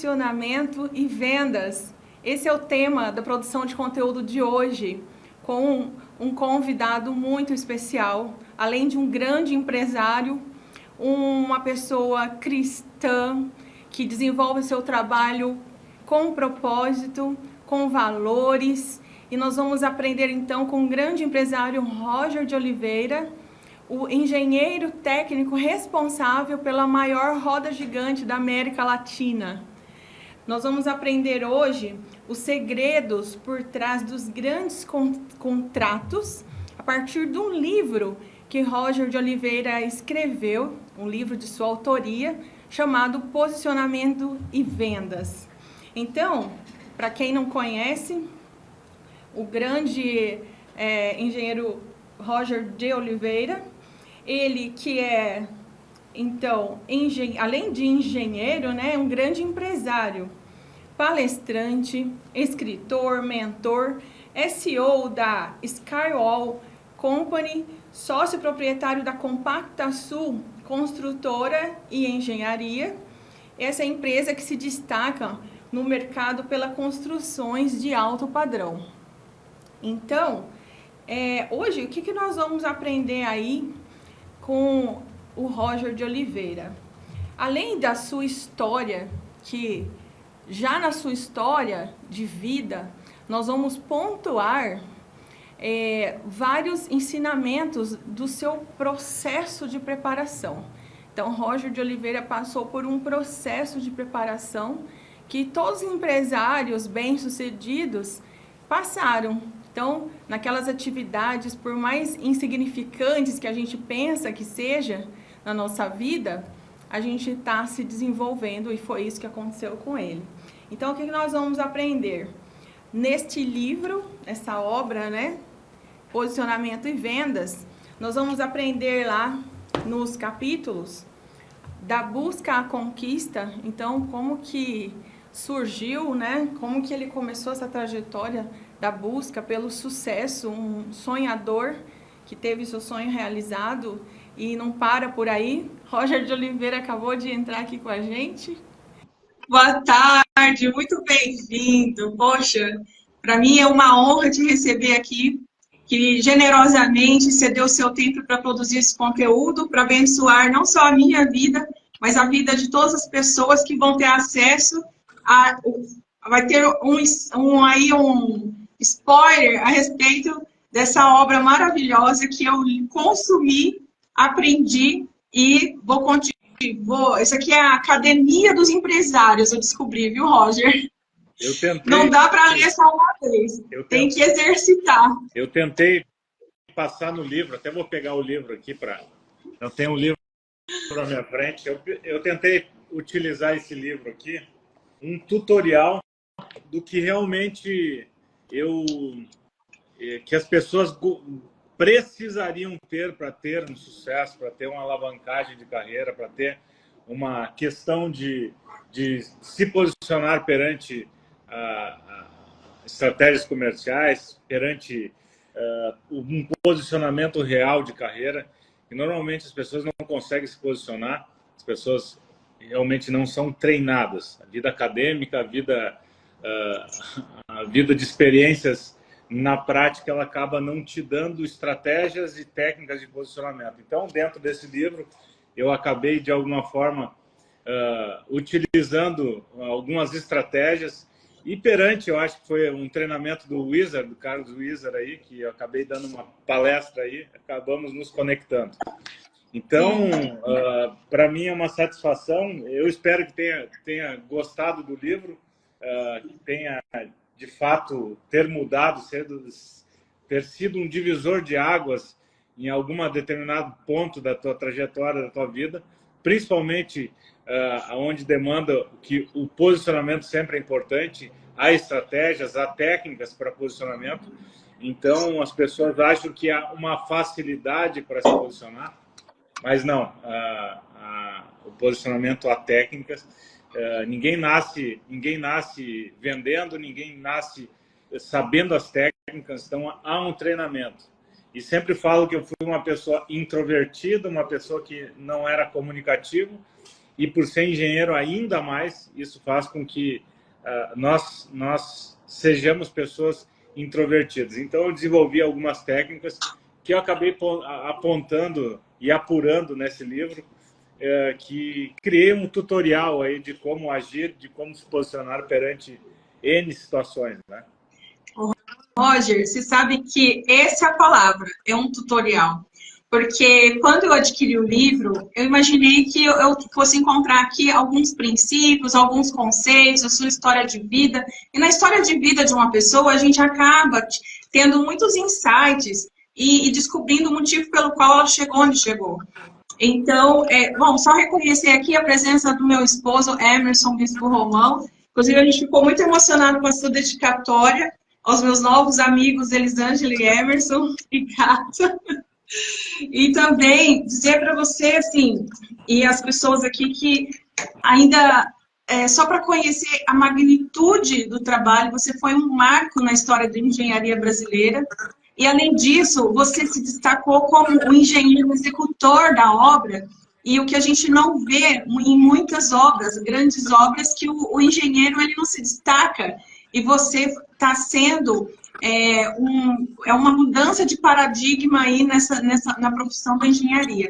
Posicionamento e vendas. Esse é o tema da produção de conteúdo de hoje, com um convidado muito especial, além de um grande empresário, uma pessoa cristã que desenvolve seu trabalho com propósito, com valores. E nós vamos aprender então com o grande empresário Roger de Oliveira, o engenheiro técnico responsável pela maior roda gigante da América Latina. Nós vamos aprender hoje os segredos por trás dos grandes contratos a partir de um livro que Roger de Oliveira escreveu, um livro de sua autoria, chamado Posicionamento e Vendas. Então, para quem não conhece, o grande engenheiro Roger de Oliveira, ele que é, então, além de engenheiro, né, um grande empresário, palestrante, escritor, mentor, CEO da Skywall Company, sócio proprietário da Compacta Sul, construtora e engenharia. Essa é a empresa que se destaca no mercado pelas construções de alto padrão. Então, hoje, o que nós vamos aprender aí com o Roger de Oliveira? Além da sua história, que já na sua história de vida, nós vamos pontuar vários ensinamentos do seu processo de preparação. Então, Roger de Oliveira passou por um processo de preparação que todos os empresários bem-sucedidos passaram. Então, naquelas atividades, por mais insignificantes que a gente pensa que seja na nossa vida, a gente está se desenvolvendo e foi isso que aconteceu com ele. Então, o que nós vamos aprender? Neste livro, essa obra, né? Posicionamento e Vendas, nós vamos aprender lá nos capítulos da busca à conquista. Então, como que surgiu, né? Como que ele começou essa trajetória da busca pelo sucesso, um sonhador que teve seu sonho realizado e não para por aí. Roger de Oliveira acabou de entrar aqui com a gente. Boa tarde, muito bem-vindo. Poxa, para mim é uma honra te receber aqui, que generosamente cedeu seu tempo para produzir esse conteúdo, para abençoar não só a minha vida, mas a vida de todas as pessoas que vão ter acesso a... Vai ter um spoiler a respeito dessa obra maravilhosa que eu consumi, aprendi e vou continuar. Isso aqui é a Academia dos Empresários, eu descobri, viu, Roger? Eu tentei. Não dá para ler só uma vez, tem que exercitar. Eu tentei passar no livro, até vou pegar o livro aqui para... Eu tenho um livro na minha frente. Eu tentei utilizar esse livro aqui, um tutorial do que realmente que as pessoas precisariam ter para ter um sucesso, para ter uma alavancagem de carreira, para ter uma questão de se posicionar perante estratégias comerciais, perante um posicionamento real de carreira. E normalmente as pessoas não conseguem se posicionar, as pessoas realmente não são treinadas. A vida acadêmica, a vida de experiências na prática, ela acaba não te dando estratégias e técnicas de posicionamento. Então, dentro desse livro, eu acabei, de alguma forma, utilizando algumas estratégias e perante, eu acho que foi um treinamento do Wizard, do Carlos Wizard aí, que eu acabei dando uma palestra aí, acabamos nos conectando. Então, para mim é uma satisfação. Eu espero que tenha gostado do livro, que tenha, de fato, ter mudado, ter sido um divisor de águas em algum determinado ponto da tua trajetória, da tua vida, principalmente onde demanda que o posicionamento sempre é importante, há estratégias, há técnicas para posicionamento. Então, as pessoas acham que há uma facilidade para se posicionar, mas não. O posicionamento há técnicas. Ninguém nasce vendendo, ninguém nasce sabendo as técnicas, então há um treinamento. E sempre falo que eu fui uma pessoa introvertida, uma pessoa que não era comunicativo, e por ser engenheiro ainda mais, isso faz com que nós sejamos pessoas introvertidas. Então, eu desenvolvi algumas técnicas que eu acabei apontando e apurando nesse livro, que criei um tutorial aí de como agir, de como se posicionar perante N situações, né? Roger, você sabe que essa é a palavra, é um tutorial. Porque quando eu adquiri o livro, eu imaginei que eu fosse encontrar aqui alguns princípios, alguns conceitos, a sua história de vida. E na história de vida de uma pessoa, a gente acaba tendo muitos insights e descobrindo o motivo pelo qual ela chegou onde chegou. Então, bom, só reconhecer aqui a presença do meu esposo, Emerson Bispo Romão. Inclusive, a gente ficou muito emocionado com a sua dedicatória aos meus novos amigos Elisângela e Emerson. Obrigada. E também dizer para você, assim, e as pessoas aqui que ainda, só para conhecer a magnitude do trabalho, você foi um marco na história da engenharia brasileira. E, além disso, você se destacou como o engenheiro executor da obra, e o que a gente não vê em muitas obras, grandes obras, que o engenheiro ele não se destaca. E você está sendo uma mudança de paradigma aí na profissão da engenharia.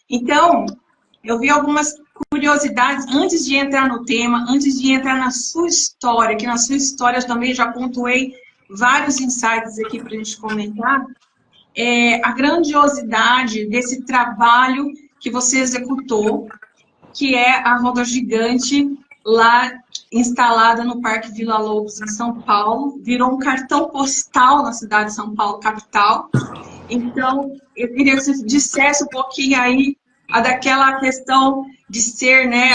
Então, eu vi algumas curiosidades antes de entrar no tema, antes de entrar na sua história, que na sua história eu também já pontuei vários insights aqui para a gente comentar, a grandiosidade desse trabalho que você executou, que é a roda gigante lá instalada no Parque Vila Lobos, em São Paulo. Virou um cartão postal na cidade de São Paulo, capital. Então, eu queria que você dissesse um pouquinho aí daquela questão de ser, né,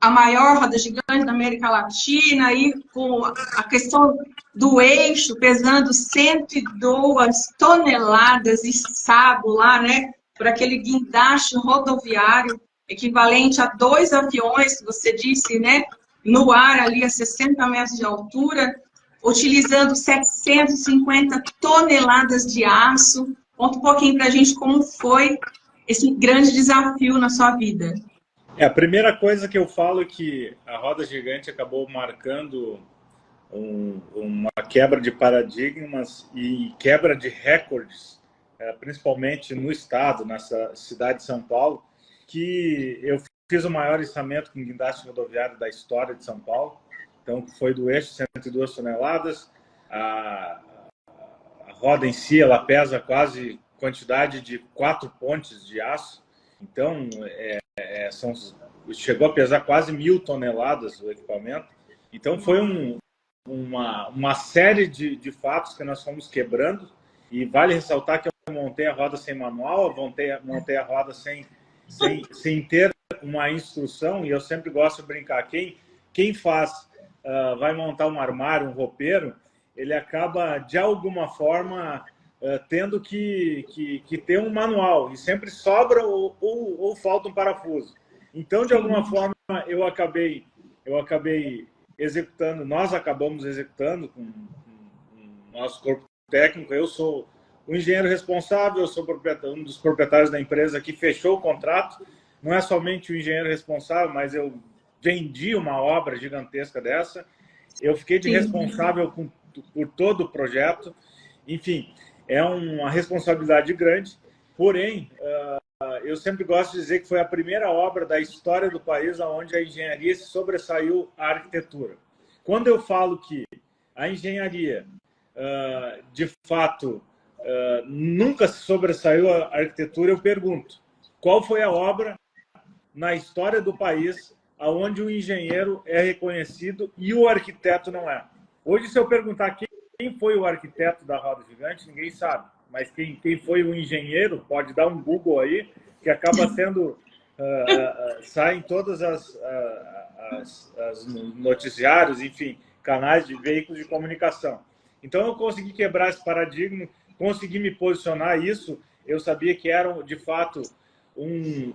a maior roda gigante da América Latina, aí com a questão do eixo pesando 102 toneladas içado lá, né, por aquele guindaste rodoviário, equivalente a 2 aviões, que você disse, né, no ar ali a 60 metros de altura, utilizando 750 toneladas de aço. Conta um pouquinho para a gente como foi esse grande desafio na sua vida. A primeira coisa que eu falo é que a roda gigante acabou marcando uma quebra de paradigmas e quebra de recordes, principalmente no estado, nessa cidade de São Paulo, que eu fiz o maior içamento com guindaste rodoviário da história de São Paulo. Então, foi do eixo 102 toneladas. A roda em si, ela pesa quase quantidade de 4 pontes de aço. Então, chegou a pesar quase 1.000 toneladas o equipamento. Então, foi uma série de fatos que nós fomos quebrando. E vale ressaltar que eu montei a roda sem manual, eu montei a roda sem ter uma instrução. E eu sempre gosto de brincar. Quem vai montar um armário, um roupeiro, ele acaba, de alguma forma, tendo que ter um manual, e sempre sobra ou falta um parafuso. Então, de alguma forma, eu acabei executando, nós acabamos executando com o nosso corpo técnico. Eu sou o engenheiro responsável, eu sou um dos proprietários da empresa que fechou o contrato. Não é somente o engenheiro responsável, mas eu vendi uma obra gigantesca dessa. Eu fiquei de responsável por todo o projeto. Enfim, é uma responsabilidade grande. Porém, eu sempre gosto de dizer que foi a primeira obra da história do país onde a engenharia se sobressaiu à arquitetura. Quando eu falo que a engenharia, de fato, nunca se sobressaiu à arquitetura, eu pergunto, qual foi a obra na história do país onde o engenheiro é reconhecido e o arquiteto não é? Hoje, se eu perguntar quem foi o arquiteto da roda gigante, ninguém sabe. Mas quem foi o engenheiro, pode dar um Google aí, que acaba sendo... saem todas as noticiários, enfim, canais de veículos de comunicação. Então, eu consegui quebrar esse paradigma, consegui me posicionar. Isso eu sabia que era, de fato, um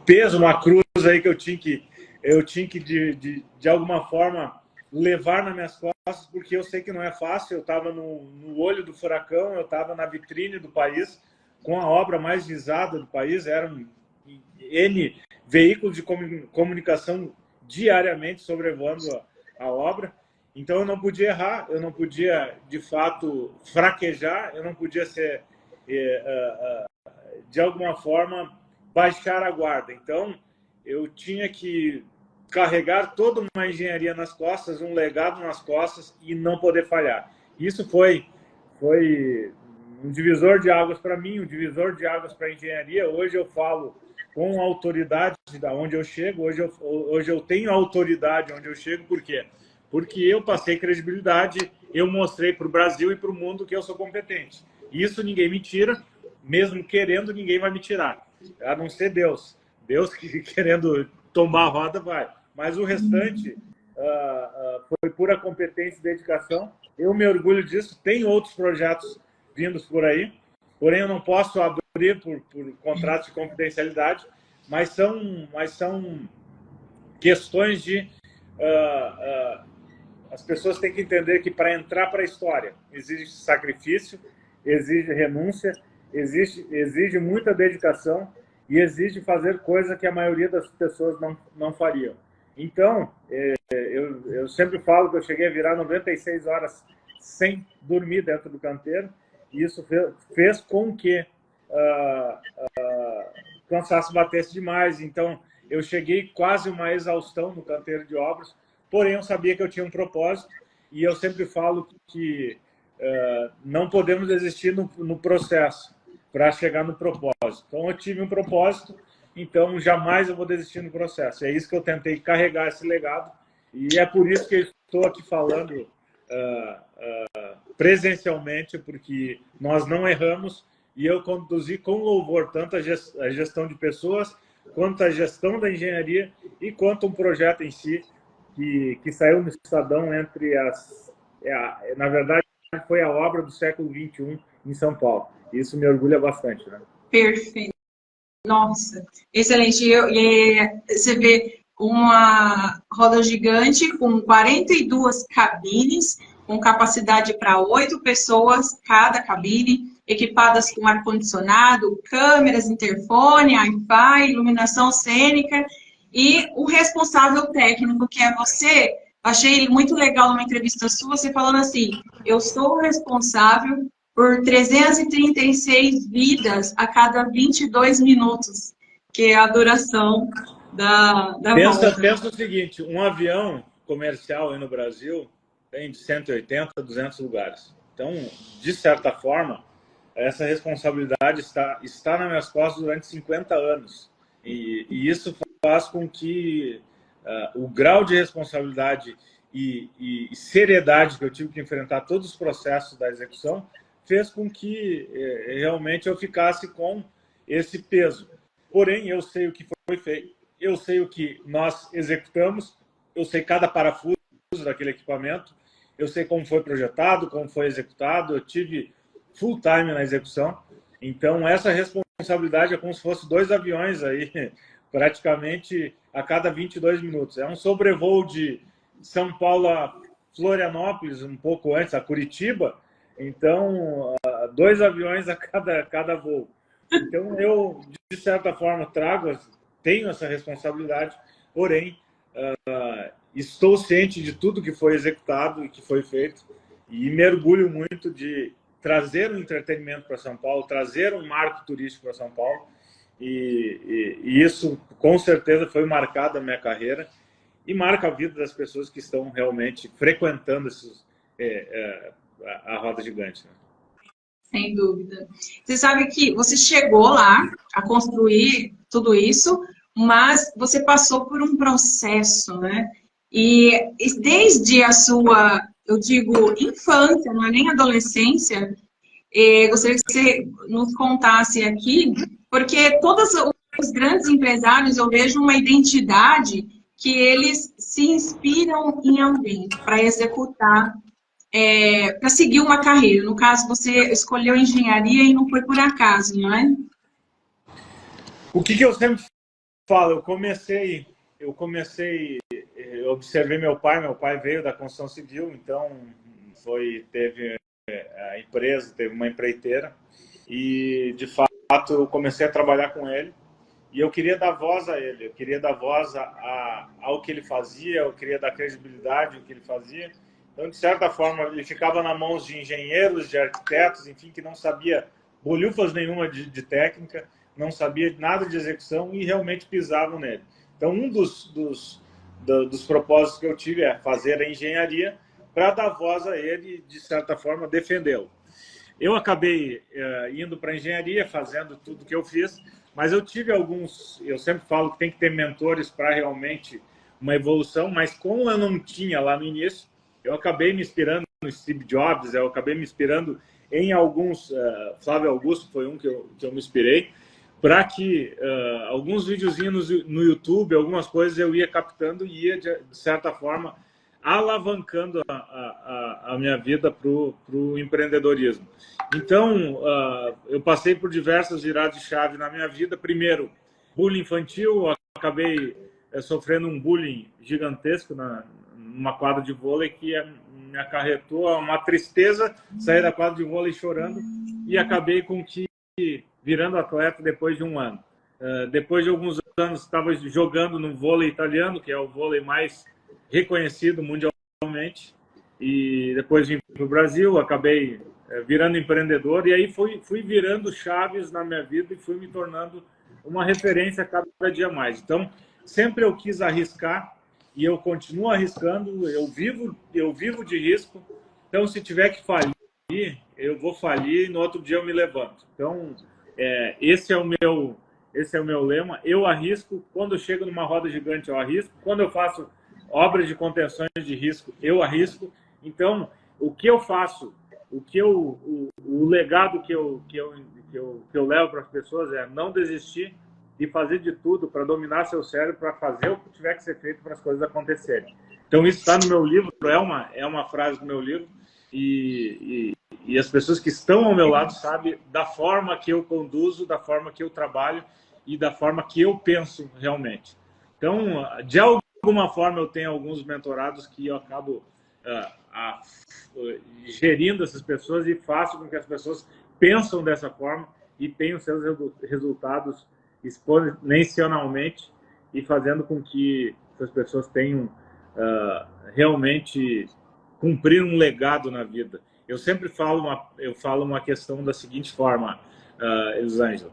peso, uma cruz aí que eu tinha que de alguma forma, levar nas minhas costas, porque eu sei que não é fácil. Eu estava no olho do furacão, eu estava na vitrine do país, com a obra mais visada do país. Eram N veículos de comunicação diariamente sobrevoando a obra. Então eu não podia errar, eu não podia, de fato, fraquejar, eu não podia ser, de alguma forma, baixar a guarda. Então eu tinha que carregar toda uma engenharia nas costas, um legado nas costas e não poder falhar. Isso foi um divisor de águas para mim, um divisor de águas para a engenharia. Hoje eu falo com autoridade da onde eu chego, hoje eu tenho autoridade onde eu chego, por quê? Porque eu passei credibilidade, eu mostrei para o Brasil e para o mundo que eu sou competente. Isso ninguém me tira, mesmo querendo, ninguém vai me tirar, a não ser Deus. Deus que querendo tomar a roda vai. Mas o restante foi pura competência e dedicação. Eu me orgulho disso. Tem outros projetos vindos por aí, porém eu não posso abrir por contratos de confidencialidade, mas são questões de... as pessoas têm que entender que para entrar para a história exige sacrifício, exige renúncia, exige muita dedicação e exige fazer coisa que a maioria das pessoas não fariam. Então, eu sempre falo que eu cheguei a virar 96 horas sem dormir dentro do canteiro, e isso fez com que o cansaço batesse demais. Então, eu cheguei quase uma exaustão no canteiro de obras, porém eu sabia que eu tinha um propósito, e eu sempre falo que não podemos desistir no processo para chegar no propósito. Então, eu tive um propósito, então jamais eu vou desistir no processo. É isso que eu tentei carregar esse legado, e é por isso que eu estou aqui falando presencialmente, porque nós não erramos, e eu conduzi com louvor tanto a gestão de pessoas, quanto a gestão da engenharia, e quanto um projeto em si, que saiu no Estadão entre na verdade, foi a obra do século XXI em São Paulo. Isso me orgulha bastante, né? Perfeito. Nossa, excelente. Você vê uma roda gigante com 42 cabines, com capacidade para 8 pessoas cada cabine, equipadas com ar-condicionado, câmeras, interfone, Wi-Fi, iluminação cênica, e o responsável técnico, que é você. Achei muito legal numa entrevista sua, você falando assim: eu sou responsável por 336 vidas a cada 22 minutos, que é a duração da volta. Pensa o seguinte, um avião comercial aí no Brasil tem de 180 a 200 lugares. Então, de certa forma, essa responsabilidade está nas minhas costas durante 50 anos. E isso faz com que o grau de responsabilidade e seriedade que eu tive que enfrentar todos os processos da execução fez com que realmente eu ficasse com esse peso. Porém, eu sei o que foi feito, eu sei o que nós executamos, eu sei cada parafuso daquele equipamento, eu sei como foi projetado, como foi executado, eu tive full time na execução. Então, essa responsabilidade é como se fosse 2 aviões aí, praticamente a cada 22 minutos. É um sobrevoo de São Paulo a Florianópolis, um pouco antes, a Curitiba. Então, 2 aviões a cada voo. Então, eu, de certa forma, tenho essa responsabilidade, porém, estou ciente de tudo que foi executado e que foi feito, e me orgulho muito de trazer um entretenimento para São Paulo, trazer um marco turístico para São Paulo, e isso, com certeza, foi marcado a minha carreira e marca a vida das pessoas que estão realmente frequentando a roda gigante, né? Sem dúvida. Você sabe que você chegou lá a construir tudo isso, mas você passou por um processo, né? E desde a sua, eu digo, infância, não é nem adolescência, gostaria que você nos contasse aqui, porque todos os grandes empresários, eu vejo uma identidade que eles se inspiram em alguém para executar, para seguir uma carreira. No caso, você escolheu engenharia e não foi por acaso, não é? O que eu sempre falo, eu observei meu pai veio da construção civil, então teve a empresa, teve uma empreiteira, e de fato eu comecei a trabalhar com ele, e eu queria dar voz a ele, eu queria dar voz ao que ele fazia, eu queria dar credibilidade ao que ele fazia. Então, de certa forma, ele ficava nas mãos de engenheiros, de arquitetos, enfim, que não sabia bolhufas nenhuma de técnica, não sabia nada de execução e realmente pisavam nele. Então, um dos propósitos que eu tive é fazer a engenharia para dar voz a ele e, de certa forma, defendê-lo. Eu acabei indo para a engenharia, fazendo tudo que eu fiz, mas eu tive alguns... Eu sempre falo que tem que ter mentores para realmente uma evolução, mas como eu não tinha lá no início, eu acabei me inspirando no Steve Jobs, eu acabei me inspirando em alguns... Flávio Augusto foi um que eu me inspirei, para que alguns videozinhos no YouTube, algumas coisas eu ia captando e ia, de certa forma, alavancando a minha vida para o empreendedorismo. Então, eu passei por diversas viradas de chave na minha vida. Primeiro, bullying infantil. Eu acabei sofrendo um bullying gigantesco numa quadra de vôlei que me acarretou uma tristeza, sair da quadra de vôlei chorando e acabei com que virando atleta depois de um ano. Depois de alguns anos, estava jogando no vôlei italiano, que é o vôlei mais reconhecido mundialmente, e depois vim para o Brasil, acabei virando empreendedor, e aí fui virando chaves na minha vida e fui me tornando uma referência cada dia mais. Então, sempre eu quis arriscar, e eu continuo arriscando, eu vivo de risco, então se tiver que falir, eu vou falir e no outro dia eu me levanto. Então, esse é o meu lema. Eu arrisco. Quando eu chego numa roda gigante, eu arrisco. Quando eu faço obras de contenções de risco, eu arrisco. Então, o que eu faço, o legado que eu levo para as pessoas é não desistir e fazer de tudo para dominar seu cérebro, para fazer o que tiver que ser feito para as coisas acontecerem. Então, isso está no meu livro, é uma frase do meu livro, e as pessoas que estão ao meu lado sabem da forma que eu conduzo, da forma que eu trabalho e da forma que eu penso realmente. Então, de alguma forma, eu tenho alguns mentorados que eu acabo gerindo essas pessoas e faço com que as pessoas pensam dessa forma e tenham seus resultados exponencialmente e fazendo com que essas pessoas tenham realmente cumprir um legado na vida. Eu sempre falo uma questão da seguinte forma, Elisângela,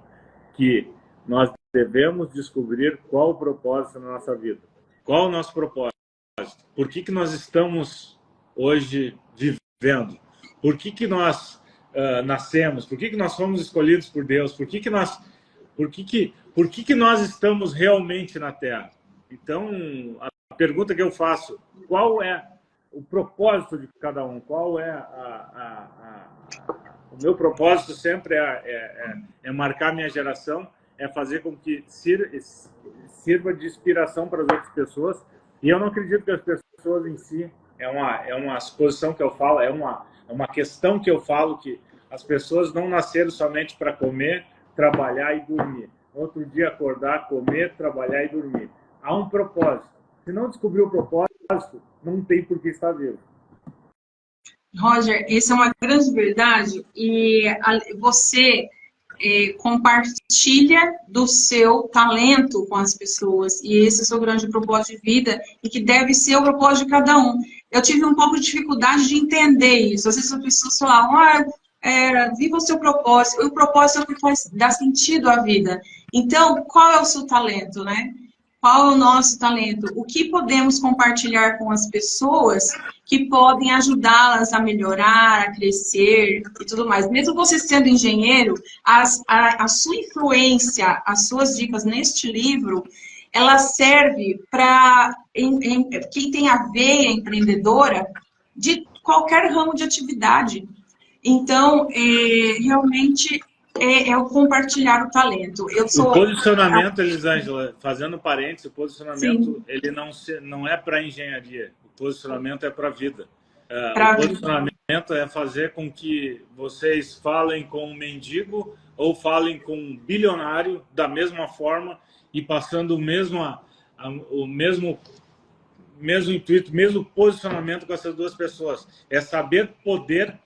que nós devemos descobrir qual o propósito na nossa vida. Qual o nosso propósito? Por que nós estamos hoje vivendo? Por que nós nascemos? Por que nós fomos escolhidos por Deus? Por que nós estamos realmente na Terra? Então, a pergunta que eu faço, qual é o propósito de cada um? Qual é o meu propósito sempre é marcar minha geração, é fazer com que sirva de inspiração para as outras pessoas. E eu não acredito que as pessoas em si, é uma suposição que eu falo, é uma questão que eu falo, que as pessoas não nasceram somente para comer, trabalhar e dormir. Outro dia acordar, comer, trabalhar e dormir. Há um propósito. Se não descobrir o propósito, não tem por que estar vivo. Roger, isso é uma grande verdade e você compartilha do seu talento com as pessoas e esse é o seu grande propósito de vida e que deve ser o propósito de cada um. Eu tive um pouco de dificuldade de entender isso. Às vezes as pessoas falam, viva o seu propósito. E o propósito é o que faz dar sentido à vida. Então, qual é o seu talento, né? Qual é o nosso talento? O que podemos compartilhar com as pessoas que podem ajudá-las a melhorar, a crescer e tudo mais. Mesmo você sendo engenheiro, a sua influência, as suas dicas neste livro, ela serve para quem tem a veia empreendedora de qualquer ramo de atividade. Então, realmente... é o compartilhar o talento. O posicionamento, Elisângela, fazendo parênteses, o posicionamento Sim. ele não é para engenharia, o posicionamento é para a vida. O posicionamento é fazer com que vocês falem com um mendigo ou falem com um bilionário da mesma forma e passando o mesmo intuito, mesmo posicionamento com essas duas pessoas. É saber poder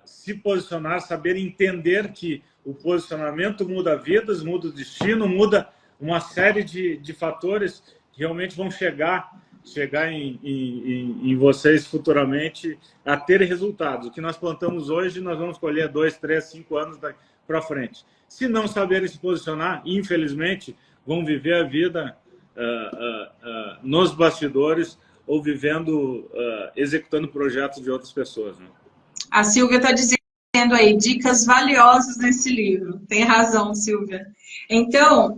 se posicionar, saber entender que o posicionamento muda vidas, muda o destino, muda uma série de fatores que realmente vão chegar em vocês futuramente a ter resultados. O que nós plantamos hoje, nós vamos colher 2, 3, 5 anos para frente. Se não saberem se posicionar, infelizmente, vão viver a vida nos bastidores ou vivendo, executando projetos de outras pessoas, né? A Silvia está dizendo aí, dicas valiosas nesse livro. Tem razão, Silvia. Então,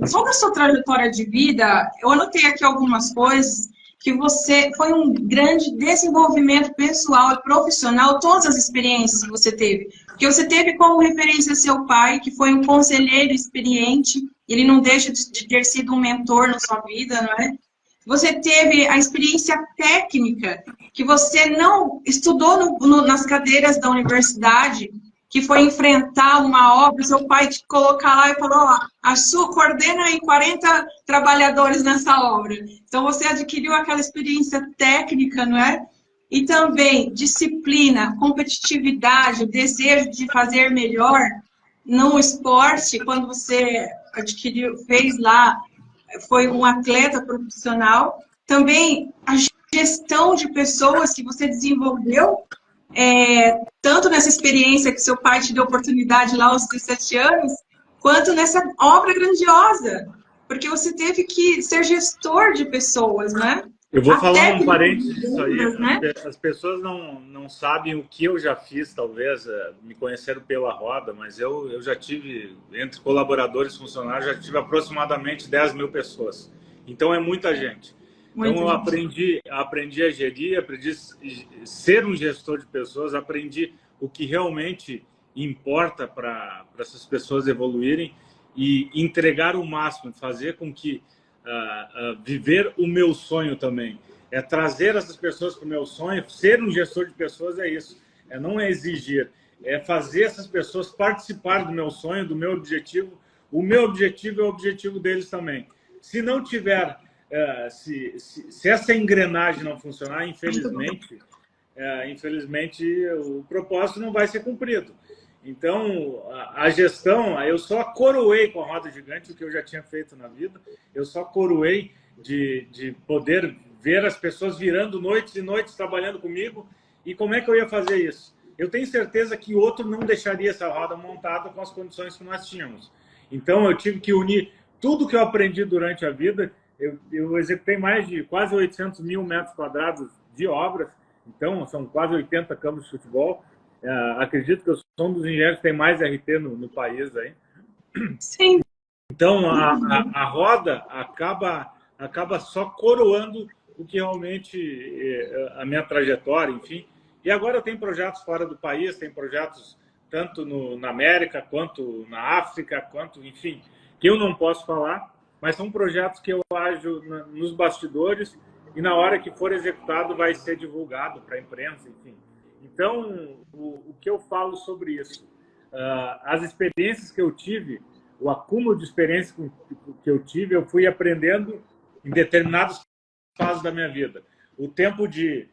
sobre a sua trajetória de vida, eu anotei aqui algumas coisas que você foi um grande desenvolvimento pessoal e profissional, todas as experiências que você teve. Porque você teve como referência seu pai, que foi um conselheiro experiente, ele não deixa de ter sido um mentor na sua vida, não é? Você teve a experiência técnica, que você não estudou nas cadeiras da universidade, que foi enfrentar uma obra, seu pai te colocar lá e falou, ó, a sua coordena aí 40 trabalhadores nessa obra. Então, você adquiriu aquela experiência técnica, não é? E também disciplina, competitividade, o desejo de fazer melhor no esporte, quando você fez lá, foi um atleta profissional. Também a gestão de pessoas que você desenvolveu, tanto nessa experiência que seu pai te deu oportunidade lá aos 17 anos, quanto nessa obra grandiosa, porque você teve que ser gestor de pessoas, né? Eu vou falar um parênteses disso aí. Né? As pessoas não sabem o que eu já fiz, talvez, me conheceram pela roda, mas eu já tive, entre colaboradores e funcionários, já tive aproximadamente 10 mil pessoas. Então, é muita gente. Então, eu aprendi a gerir, aprendi a ser um gestor de pessoas, aprendi o que realmente importa para essas pessoas evoluírem e entregar o máximo, fazer com que viver o meu sonho também. É trazer essas pessoas para o meu sonho. Ser um gestor de pessoas é isso. Não é exigir. É fazer essas pessoas participar do meu sonho, do meu objetivo. O meu objetivo é o objetivo deles também. Se não tiver... se essa engrenagem não funcionar, infelizmente, o propósito não vai ser cumprido. Então, a gestão, eu só coroei com a roda gigante o que eu já tinha feito na vida. Eu só coroei de poder ver as pessoas virando noites e noites trabalhando comigo. E como é que eu ia fazer isso? Eu tenho certeza que outro não deixaria essa roda montada com as condições que nós tínhamos. Então, eu tive que unir tudo que eu aprendi durante a vida. Eu executei mais de quase 800 mil metros quadrados de obras. Então, são quase 80 campos de futebol. Acredito que eu sou um dos engenheiros que tem mais RT no país aí. Sim. Então, a roda acaba só coroando o que realmente a minha trajetória, enfim. E agora eu tenho projetos fora do país, tem projetos tanto na América, quanto na África, quanto, enfim, que eu não posso falar, mas são projetos que eu ajo nos bastidores e na hora que for executado vai ser divulgado para a imprensa, enfim. Então, o que eu falo sobre isso? As experiências que eu tive, o acúmulo de experiências que eu tive, eu fui aprendendo em determinadas fases da minha vida. O tempo de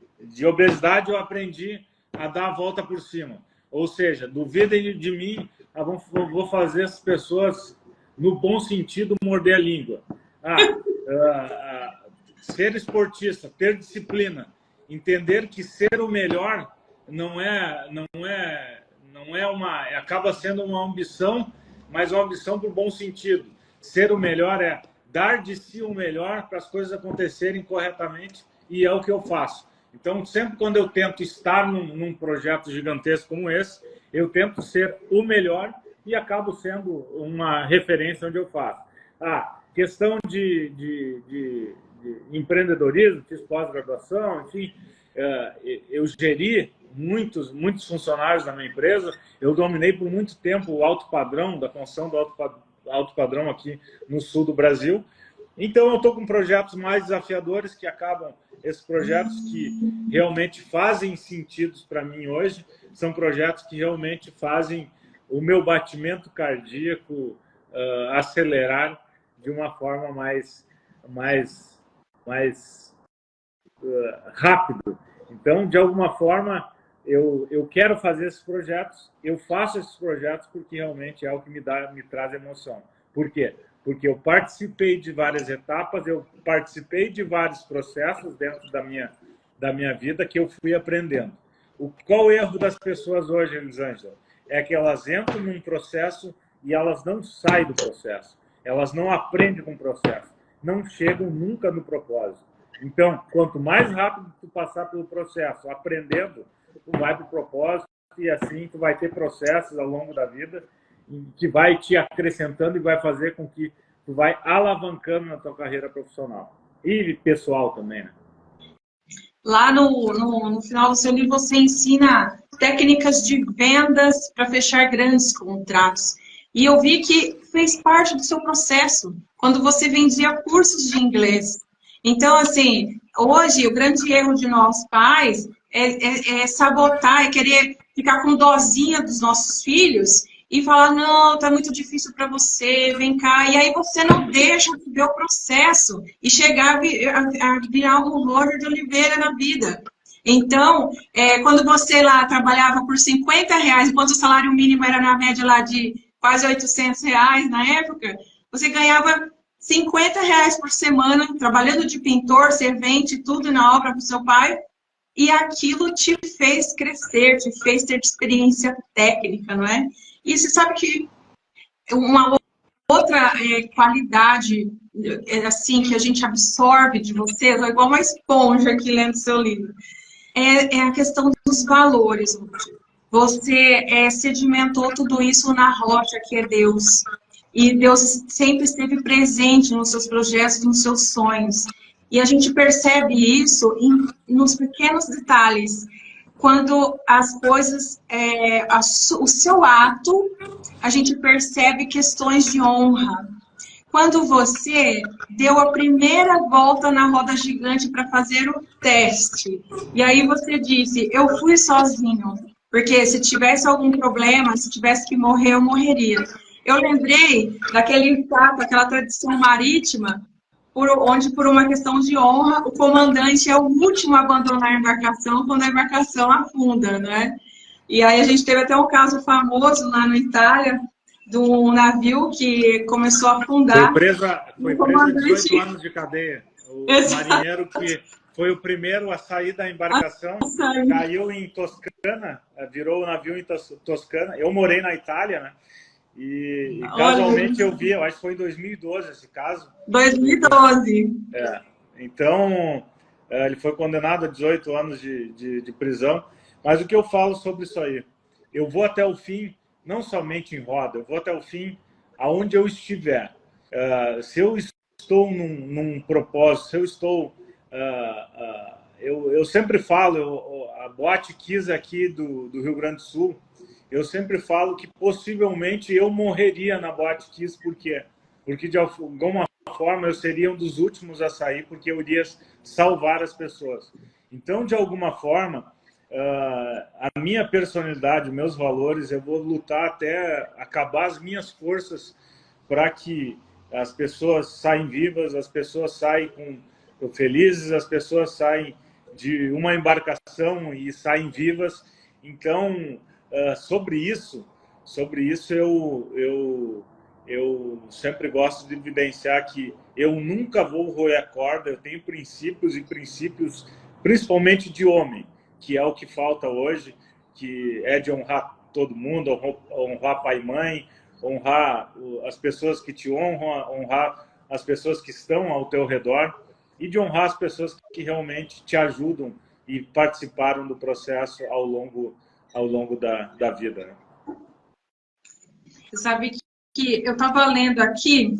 obesidade eu aprendi a dar a volta por cima. Ou seja, duvidem de mim, vou fazer as pessoas, no bom sentido, morder a língua. Ser esportista, ter disciplina, entender que ser o melhor acaba sendo uma ambição, mas uma ambição por bom sentido. Ser o melhor é dar de si o melhor para as coisas acontecerem corretamente, e é o que eu faço. Então, sempre quando eu tento estar num projeto gigantesco como esse, eu tento ser o melhor e acabo sendo uma referência onde eu faço. Questão de empreendedorismo, fiz pós-graduação, enfim, eu geri muitos funcionários da minha empresa. Eu dominei por muito tempo o alto padrão, da construção do alto padrão aqui no sul do Brasil. Então, eu estou com projetos mais desafiadores que acabam, esses projetos que realmente fazem sentido para mim hoje, são projetos que realmente fazem o meu batimento cardíaco acelerar de uma forma mais rápido. Então, de alguma forma, eu quero fazer esses projetos, eu faço esses projetos porque realmente é o que me traz emoção. Por quê? Porque eu participei de várias etapas, eu participei de vários processos dentro da minha vida que eu fui aprendendo. Qual o erro das pessoas hoje, Elisângela? É que elas entram num processo e elas não saem do processo. Elas não aprendem com o processo. Não chegam nunca no propósito. Então, quanto mais rápido tu passar pelo processo, aprendendo, tu vai para o propósito e assim tu vai ter processos ao longo da vida que vai te acrescentando e vai fazer com que tu vai alavancando na tua carreira profissional. E pessoal também, né? Lá no final do seu livro, você ensina técnicas de vendas para fechar grandes contratos. E eu vi que fez parte do seu processo, quando você vendia cursos de inglês. Então, assim, hoje, o grande erro de nós pais é sabotar, é querer ficar com dozinha dos nossos filhos e falar, não, tá muito difícil para você, vem cá. E aí você não deixa ver o processo e chegar a virar um Roger de Oliveira na vida. Então, quando você lá trabalhava por R$50, enquanto o salário mínimo era na média lá de quase R$800 na época, você ganhava R$50 por semana, trabalhando de pintor, servente, tudo na obra para o seu pai, e aquilo te fez crescer, te fez ter experiência técnica, não é? E você sabe que uma outra qualidade assim que a gente absorve de você, é igual uma esponja aqui lendo seu livro, é a questão dos valores. Você sedimentou tudo isso na rocha que é Deus. E Deus sempre esteve presente nos seus projetos, nos seus sonhos. E a gente percebe isso nos pequenos detalhes. Quando as coisas, o seu ato, a gente percebe questões de honra. Quando você deu a primeira volta na roda gigante para fazer o teste, e aí você disse, eu fui sozinho, porque se tivesse algum problema, se tivesse que morrer, eu morreria. Eu lembrei daquele fato, aquela tradição marítima, onde por uma questão de honra, o comandante é o último a abandonar a embarcação quando a embarcação afunda, né? E aí a gente teve até um caso famoso lá na Itália, do navio que começou a afundar. Foi preso a 18 anos de cadeia. O marinheiro que foi o primeiro a sair da embarcação, caiu em Toscana, virou o navio em Toscana. Eu morei na Itália, né? E casualmente eu vi, eu acho que foi em 2012 esse caso. 2012. Então, ele foi condenado a 18 anos de prisão. Mas o que eu falo sobre isso aí? Eu vou até o fim, não somente em roda, eu vou até o fim aonde eu estiver. Se eu estou num propósito, se eu estou... eu sempre falo, a Boate Kiss aqui do Rio Grande do Sul, eu sempre falo que possivelmente eu morreria na Boate Kiss. Por quê? Porque de alguma forma eu seria um dos últimos a sair, porque eu iria salvar as pessoas. Então, de alguma forma, a minha personalidade, meus valores, eu vou lutar até acabar as minhas forças para que as pessoas saem vivas, as pessoas saem felizes, as pessoas saem de uma embarcação e saem vivas. Então, sobre isso eu sempre gosto de evidenciar que eu nunca vou roer a corda, eu tenho princípios, e princípios principalmente de homem, que é o que falta hoje, que é de honrar todo mundo, honrar pai e mãe, honrar as pessoas que te honram, honrar as pessoas que estão ao teu redor e de honrar as pessoas que realmente te ajudam e participaram do processo ao longo da vida. Né? Você sabe que eu estava lendo aqui,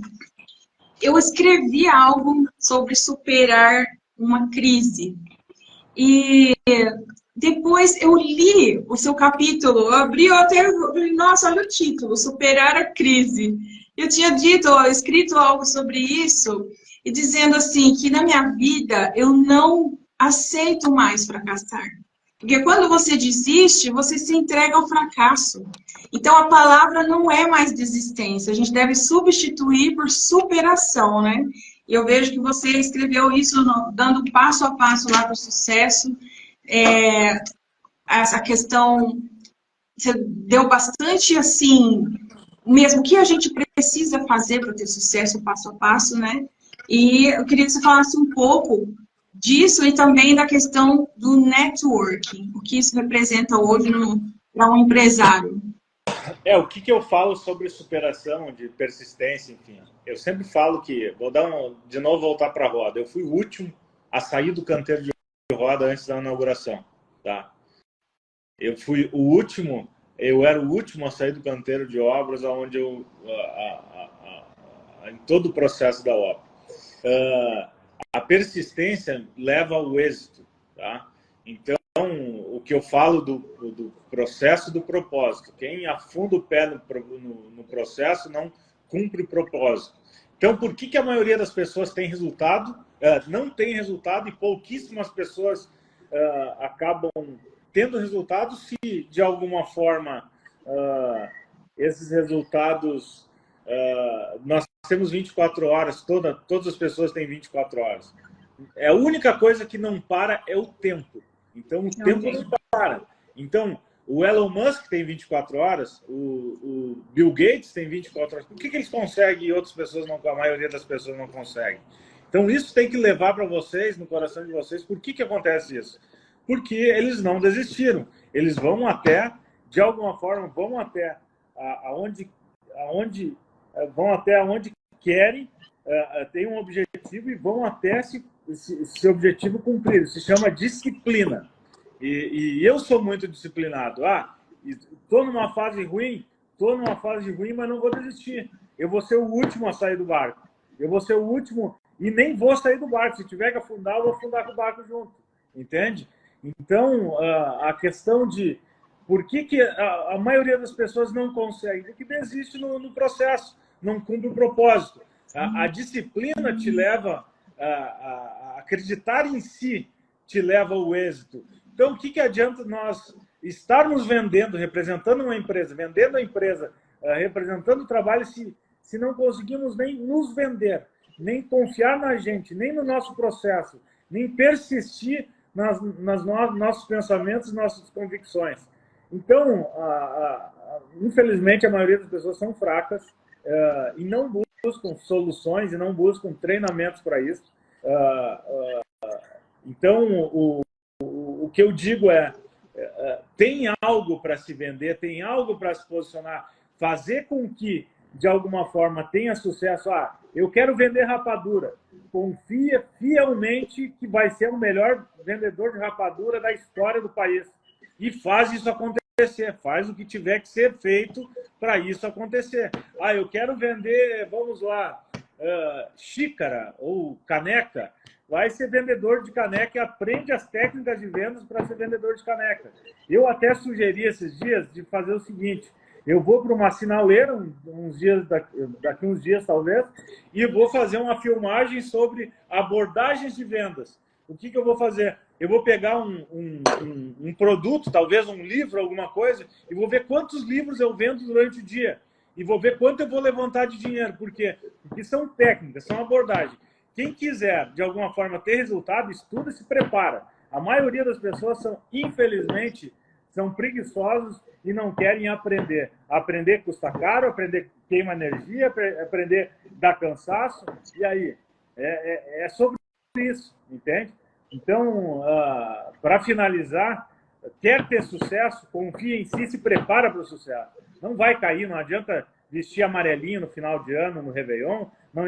eu escrevi algo sobre superar uma crise. E depois eu li o seu capítulo, eu abri, eu até falei, nossa, olha o título, Superar a Crise. Eu tinha escrito algo sobre isso, e dizendo assim, que na minha vida eu não aceito mais fracassar. Porque quando você desiste, você se entrega ao fracasso. Então a palavra não é mais desistência, a gente deve substituir por superação, né? E eu vejo que você escreveu isso dando passo a passo lá para o sucesso. essa questão, você deu bastante, assim, mesmo o que a gente precisa fazer para ter sucesso passo a passo, né? E eu queria que você falasse um pouco disso e também da questão do networking, o que isso representa hoje para um empresário. O que eu falo sobre superação, de persistência, enfim. Eu sempre falo que, de novo voltar para a roda, eu fui o último a sair do canteiro de roda antes da inauguração, tá? Eu era o último a sair do canteiro de obras onde em todo o processo da obra. A persistência leva ao êxito, tá? Então, o que eu falo do processo do propósito, quem afunda o pé no processo não cumpre o propósito. Então, por que a maioria das pessoas tem resultado, não tem resultado e pouquíssimas pessoas acabam tendo resultados se, de alguma forma, esses resultados... nós temos 24 horas, todas as pessoas têm 24 horas. A única coisa que não para é o tempo. Então, o tempo não para. Então, o Elon Musk tem 24 horas, o Bill Gates tem 24 horas. Por que eles conseguem e outras pessoas não, a maioria das pessoas não consegue? Então, isso tem que levar para vocês, no coração de vocês, por que acontece isso? Porque eles não desistiram. Eles vão até, de alguma forma, vão até onde querem, têm um objetivo e vão até esse objetivo cumprir. Se chama disciplina. E eu sou muito disciplinado. Estou numa fase ruim, mas não vou desistir. Eu vou ser o último a sair do barco. Eu vou ser o último e nem vou sair do barco. Se tiver que afundar, eu vou afundar com o barco junto. Entende? Então, a questão de por que a maioria das pessoas não consegue? Porque desiste no processo, não cumpre o propósito. A disciplina te leva a acreditar em si, te leva ao êxito. Então, o que adianta nós estarmos vendendo, representando uma empresa, vendendo a empresa, representando o trabalho, se não conseguimos nem nos vender, nem confiar na gente, nem no nosso processo, nem persistir nos nossos pensamentos, nossas convicções. Então, infelizmente, a maioria das pessoas são fracas e não buscam soluções e não buscam treinamentos para isso. Então, o que eu digo tem algo para se vender, tem algo para se posicionar, fazer com que, de alguma forma, tenha sucesso. Eu quero vender rapadura. Confia fielmente que vai ser o melhor vendedor de rapadura da história do país. E faz isso acontecer, faz o que tiver que ser feito para isso acontecer. Eu quero vender, vamos lá, xícara ou caneca. Vai ser vendedor de caneca e aprende as técnicas de vendas para ser vendedor de caneca. Eu até sugeri esses dias de fazer o seguinte: eu vou para uma sinaleira, daqui uns dias talvez, e vou fazer uma filmagem sobre abordagens de vendas. O que eu vou fazer? Eu vou pegar um produto, talvez um livro, alguma coisa, e vou ver quantos livros eu vendo durante o dia. E vou ver quanto eu vou levantar de dinheiro. Por quê? Porque são técnicas, são abordagens. Quem quiser, de alguma forma, ter resultado, estuda e se prepara. A maioria das pessoas infelizmente, são preguiçosos e não querem aprender. Aprender custa caro, aprender queima energia, aprender dá cansaço. E aí? É sobre isso, entende? Então, para finalizar, quer ter sucesso, confia em si, se prepara para o sucesso. Não vai cair, não adianta vestir amarelinho no final de ano, no Réveillon, não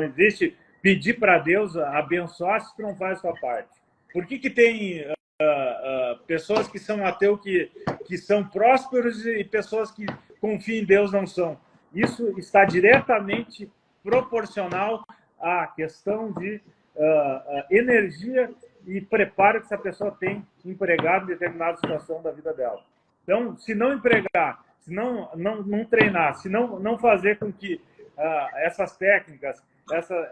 existe pedir para Deus abençoar se tu não faz a sua parte. Por que tem pessoas que são ateus que são prósperos e pessoas que confiam em Deus não são? Isso está diretamente proporcional à questão de energia e preparo que essa pessoa tem empregado em determinada situação da vida dela. Então, se não empregar, se não treinar, se não fazer com que essas técnicas,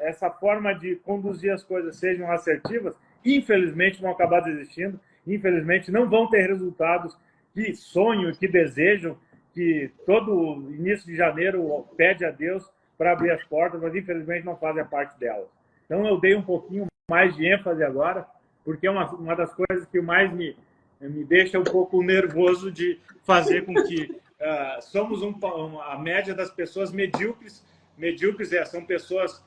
essa forma de conduzir as coisas sejam assertivas, infelizmente vão acabar desistindo, infelizmente não vão ter resultados que sonham, que desejam, que todo início de janeiro pede a Deus para abrir as portas, mas infelizmente não fazem a parte delas. Então eu dei um pouquinho mais de ênfase agora, porque é uma das coisas que mais me deixa um pouco nervoso de fazer com que somos a média das pessoas medíocres. Medíocres são pessoas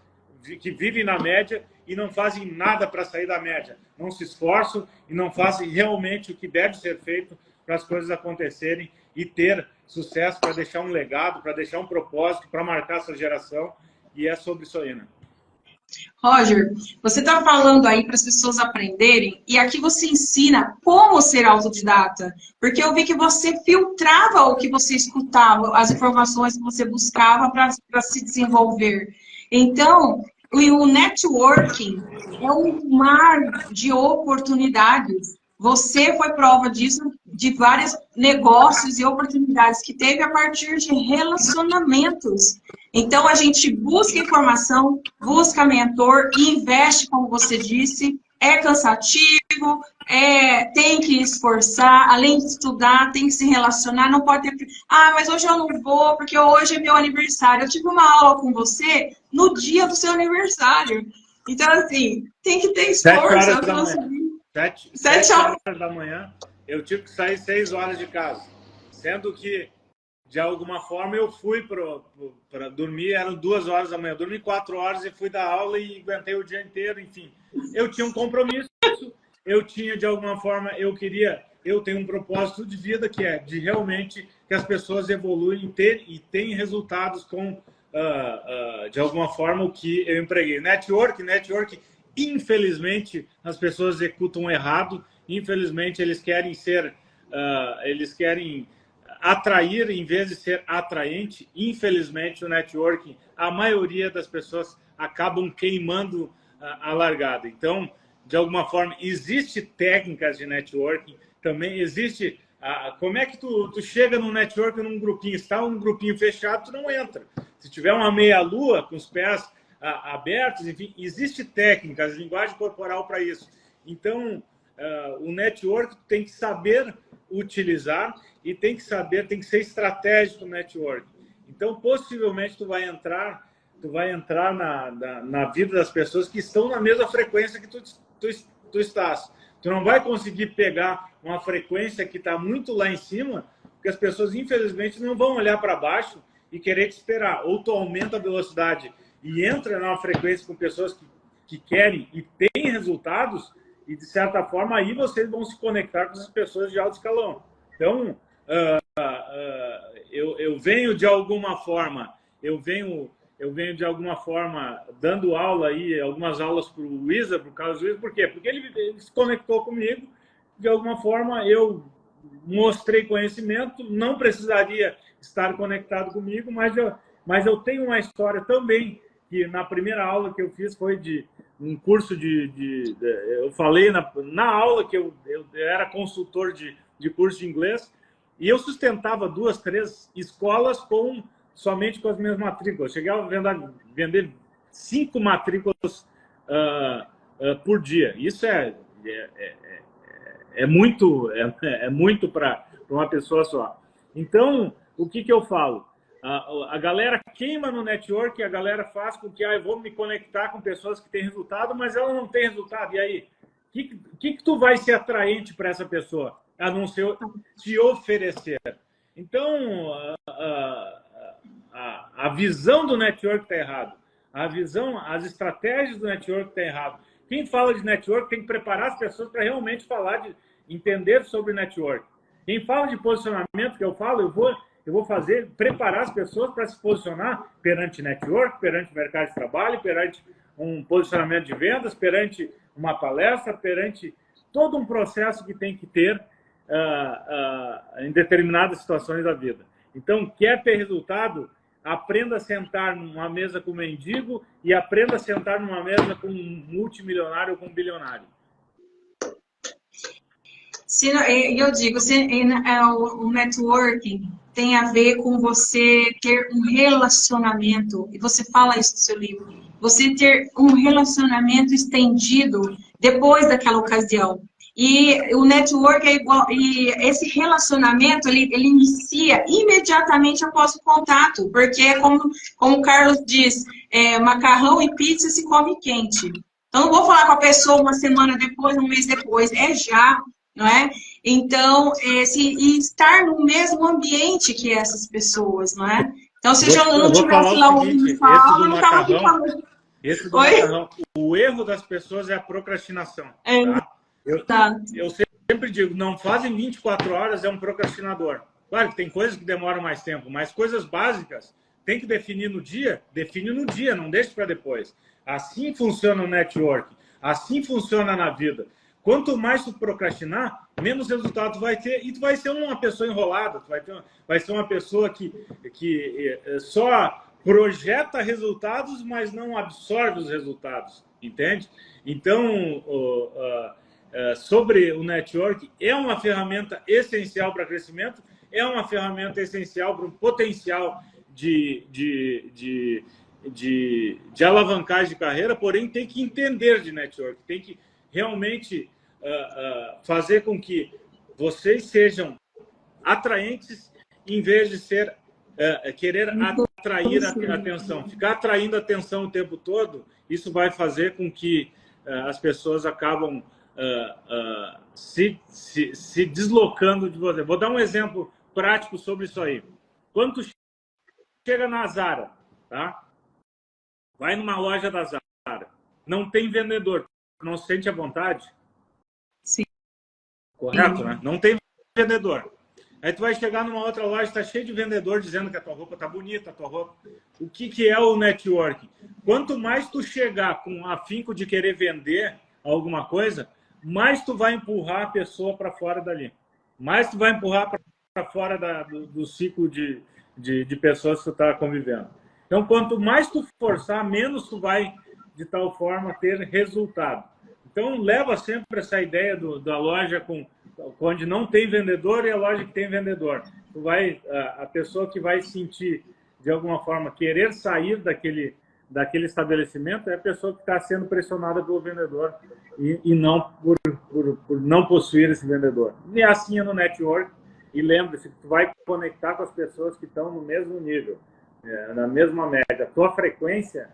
que vivem na média e não fazem nada para sair da média. Não se esforçam e não fazem realmente o que deve ser feito para as coisas acontecerem e ter sucesso, para deixar um legado, para deixar um propósito, para marcar essa geração. E é sobre isso aí, né? Roger, você está falando aí para as pessoas aprenderem, e aqui você ensina como ser autodidata, porque eu vi que você filtrava o que você escutava, as informações que você buscava para se desenvolver. Então, o networking é um mar de oportunidades. Você foi prova disso, de vários negócios e oportunidades que teve a partir de relacionamentos. Então, a gente busca informação, busca mentor e investe, como você disse. É cansativo, tem que esforçar, além de estudar, tem que se relacionar, não pode ter... Ah, mas hoje eu não vou, porque hoje é meu aniversário. Eu tive uma aula com você no dia do seu aniversário. Então, assim, tem que ter esforço. 7 horas da manhã, eu tive que sair 6 horas de casa. Sendo que, de alguma forma, eu fui para dormir, eram 2 horas da manhã. Eu dormi 4 horas e fui dar aula e aguentei o dia inteiro, enfim. Eu tinha um compromisso, eu tinha, de alguma forma, eu tenho um propósito de vida que é de realmente que as pessoas evoluem e tenham resultados com, de alguma forma, o que eu empreguei. Network, infelizmente, as pessoas executam errado. Infelizmente, eles querem atrair em vez de ser atraente. Infelizmente, o networking, a maioria das pessoas acabam queimando a largada. Então, de alguma forma, existe técnicas de networking, também existe... como é que tu chega no networking num grupinho? Se está um grupinho fechado, tu não entra. Se tiver uma meia-lua com os pés abertos, enfim, existe técnicas, linguagem corporal para isso. Então, o network tem que saber utilizar e tem que ser estratégico no network. Então, possivelmente, tu vai entrar na vida das pessoas que estão na mesma frequência que tu estás. Tu não vai conseguir pegar uma frequência que está muito lá em cima, porque as pessoas, infelizmente, não vão olhar para baixo e querer te esperar. Ou tu aumenta a velocidade e entra numa frequência com pessoas que querem e têm resultados, e, de certa forma, aí vocês vão se conectar com essas pessoas de alto escalão. Então, eu venho de alguma forma, de alguma forma dando aula aí, algumas aulas para o Wizard, para o Carlos Wizard. Por quê? Porque ele se conectou comigo, de alguma forma eu mostrei conhecimento, não precisaria estar conectado comigo, mas eu tenho uma história também, que na primeira aula que eu fiz foi de um curso eu falei na aula que eu era consultor de curso de inglês, e eu sustentava 2, 3 escolas somente com as minhas matrículas. Chegava a vender 5 matrículas por dia. Isso é muito para uma pessoa só. Então, o que eu falo? A galera queima no network, a galera faz com que eu vou me conectar com pessoas que têm resultado, mas ela não tem resultado. E aí, o que tu vai ser atraente para essa pessoa? A não ser te oferecer. Então, a visão do network está errada. As estratégias do network estão erradas. Quem fala de network tem que preparar as pessoas para realmente entender sobre network. Quem fala de posicionamento, que eu falo, eu vou preparar as pessoas para se posicionar perante network, perante o mercado de trabalho, perante um posicionamento de vendas, perante uma palestra, perante todo um processo que tem que ter em determinadas situações da vida. Então, quer ter resultado, aprenda a sentar numa mesa com um mendigo e aprenda a sentar numa mesa com um multimilionário ou com um bilionário. Eu digo, o networking tem a ver com você ter um relacionamento, e você fala isso no seu livro, você ter um relacionamento estendido depois daquela ocasião. E o network é igual, e esse relacionamento, ele inicia imediatamente após o contato, porque é como o Carlos diz, macarrão e pizza se come quente. Então, não vou falar com a pessoa uma semana depois, um mês depois, é já. não é? Então, e estar no mesmo ambiente que essas pessoas, não é? Então, se eu não vou falar tivesse o lá ouvindo seguinte, fala, eu não estava aqui falando. Oi? macarrão, o erro das pessoas é a procrastinação, É, tá? tá. Eu sempre digo, não fazem 24 horas, é um procrastinador. Claro que tem coisas que demoram mais tempo, mas coisas básicas tem que definir no dia, define no dia, não deixe para depois. Assim funciona o network, assim funciona na vida. Quanto mais tu procrastinar, menos resultado tu vai ter e tu vai ser uma pessoa enrolada, vai ser uma pessoa que só projeta resultados, mas não absorve os resultados, entende? Então, sobre o network, é uma ferramenta essencial para crescimento, é uma ferramenta essencial para um potencial de alavancagem de carreira, porém tem que entender de network, tem que realmente fazer com que vocês sejam atraentes em vez de ser querer atrair a atenção. Ficar atraindo atenção o tempo todo, isso vai fazer com que as pessoas acabam se deslocando de você. Vou dar um exemplo prático sobre isso aí. Quando tu chega na Zara, tá? Vai numa loja da Zara, não tem vendedor, não se sente à vontade? Sim. Correto, né? Não tem vendedor. Aí tu vai chegar numa outra loja, está cheio de vendedor dizendo que a tua roupa tá bonita, a tua roupa... O que é o network? Quanto mais tu chegar com afinco de querer vender alguma coisa, mais tu vai empurrar a pessoa para fora dali. Mais tu vai empurrar para fora do ciclo de pessoas que tu está convivendo. Então, quanto mais tu forçar, menos tu vai, de tal forma, ter resultado. Então, leva sempre essa ideia da loja onde não tem vendedor e a loja que tem vendedor. A pessoa que vai sentir, de alguma forma, querer sair daquele estabelecimento é a pessoa que está sendo pressionada pelo vendedor e não por não possuir esse vendedor. E assim é no network. E lembre-se que tu vai conectar com as pessoas que estão no mesmo nível, na mesma média. A tua frequência,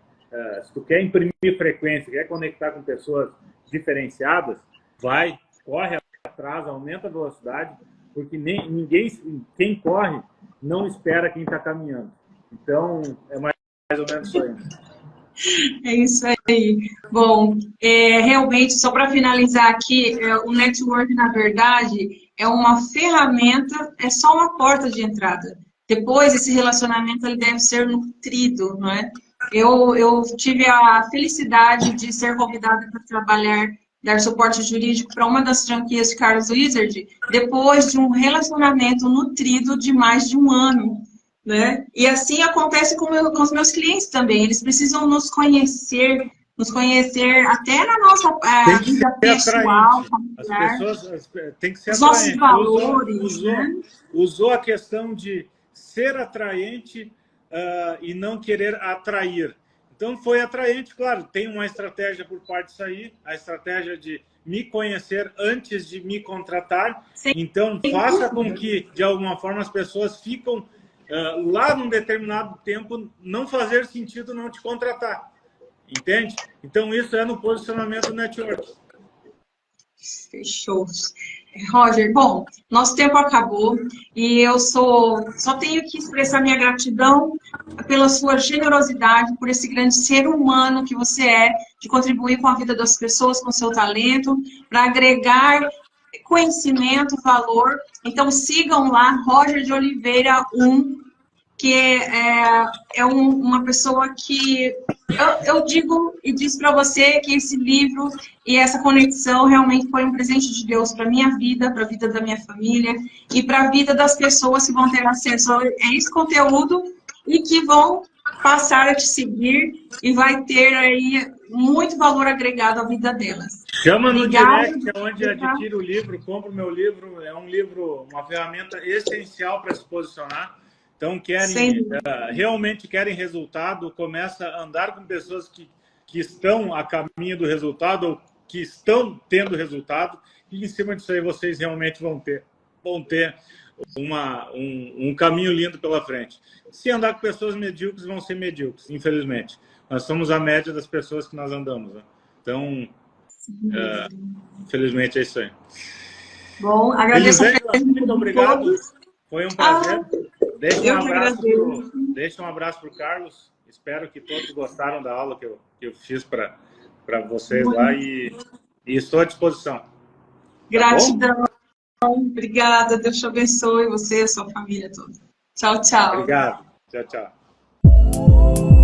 se tu quer imprimir frequência, quer conectar com pessoas diferenciadas, corre atrás, aumenta a velocidade, porque quem corre não espera quem está caminhando. Então, é mais ou menos isso aí. É isso aí. Bom, realmente, só para finalizar aqui, o network, na verdade, é uma ferramenta, é só uma porta de entrada. Depois, esse relacionamento ele deve ser nutrido, não é? Eu tive a felicidade de ser convidada para trabalhar, dar suporte jurídico para uma das franquias de Carlos Wizard, depois de um relacionamento nutrido de mais de um ano. Né? E assim acontece com os meus clientes também. Eles precisam nos conhecer até na nossa vida pessoal, familiar. As pessoas têm que ser os nossos valores. Usou a questão de ser atraente e não querer atrair. Então foi atraente, claro, tem uma estratégia por parte disso aí, a estratégia de me conhecer antes de me contratar. Sim. Então faça com que, de alguma forma, as pessoas ficam lá num determinado tempo não fazer sentido não te contratar, entende? Então isso é no posicionamento do network. Fechou. Roger, bom, nosso tempo acabou e eu só tenho que expressar minha gratidão pela sua generosidade, por esse grande ser humano que você é, de contribuir com a vida das pessoas, com seu talento, para agregar conhecimento, valor. Então sigam lá, Roger de Oliveira 1, que é uma pessoa que eu digo e disse para você que esse livro e essa conexão realmente foi um presente de Deus para a minha vida, para a vida da minha família e para a vida das pessoas que vão ter acesso a esse conteúdo e que vão passar a te seguir e vai ter aí muito valor agregado à vida delas. Chama no Obrigada. direct, onde adquire o livro, compra o meu livro, é um livro, uma ferramenta essencial para se posicionar. Então, realmente querem resultado, começa a andar com pessoas que estão a caminho do resultado ou que estão tendo resultado, e em cima disso aí vocês realmente vão ter um caminho lindo pela frente. Se andar com pessoas medíocres, vão ser medíocres, infelizmente. Nós somos a média das pessoas que nós andamos. Né? Então, infelizmente é isso aí. Bom, agradeço a Elisângela, presença muito de obrigado. todos. Foi um prazer. Eu que agradeço. Deixa um abraço para o Carlos. Espero que todos gostaram da aula que eu fiz para vocês lá e estou à disposição. Tá Gratidão. Obrigada. Deus te abençoe, você e a sua família toda. Tchau, tchau. Obrigado. Tchau, tchau.